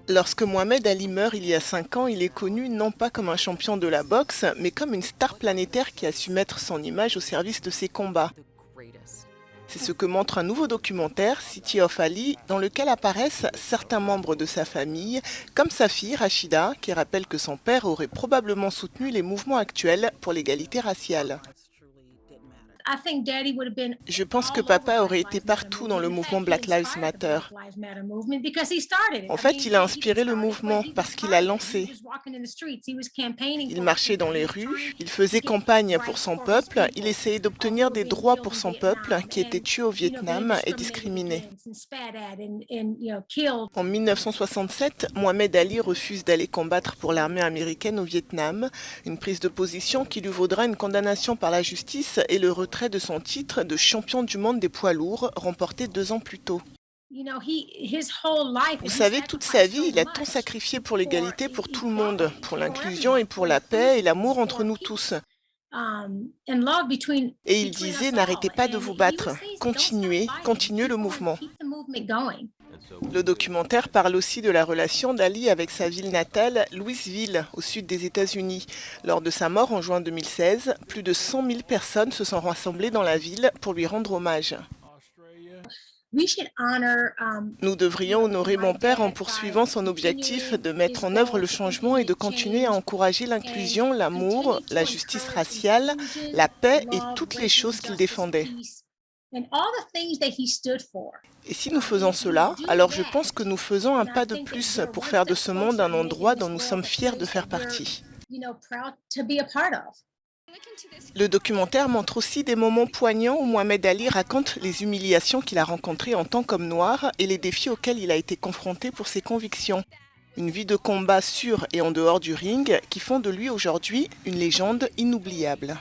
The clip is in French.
Lorsque Mohamed Ali meurt il y a 5 ans, il est connu non pas comme un champion de la boxe, mais comme une star planétaire qui a su mettre son image au service de ses combats. C'est ce que montre un nouveau documentaire, City of Ali, dans lequel apparaissent certains membres de sa famille, comme sa fille Rachida, qui rappelle que son père aurait probablement soutenu les mouvements actuels pour l'égalité raciale. Je pense que papa aurait été partout dans le mouvement Black Lives Matter. En fait, il a inspiré le mouvement parce qu'il l'a lancé. Il marchait dans les rues, il faisait campagne pour son peuple, il essayait d'obtenir des droits pour son peuple qui était tué au Vietnam et discriminé. En 1967, Mohamed Ali refuse d'aller combattre pour l'armée américaine au Vietnam, une prise de position qui lui vaudra une condamnation par la justice et le retrait de son titre de champion du monde des poids lourds, remporté 2 ans plus tôt. Vous savez, toute sa vie, il a tant sacrifié pour l'égalité pour tout le monde, pour l'inclusion et pour la paix et l'amour entre nous tous. Et il disait, n'arrêtez pas de vous battre, continuez, continuez le mouvement. Le documentaire parle aussi de la relation d'Ali avec sa ville natale, Louisville, au sud des États-Unis. Lors de sa mort en juin 2016, plus de 100 000 personnes se sont rassemblées dans la ville pour lui rendre hommage. Nous devrions honorer mon père en poursuivant son objectif de mettre en œuvre le changement et de continuer à encourager l'inclusion, l'amour, la justice raciale, la paix et toutes les choses qu'il défendait. Et si nous faisons cela, alors je pense que nous faisons un pas de plus pour faire de ce monde un endroit dont nous sommes fiers de faire partie. Le documentaire montre aussi des moments poignants où Mohamed Ali raconte les humiliations qu'il a rencontrées en tant qu'homme noir et les défis auxquels il a été confronté pour ses convictions. Une vie de combat sur et en dehors du ring qui font de lui aujourd'hui une légende inoubliable.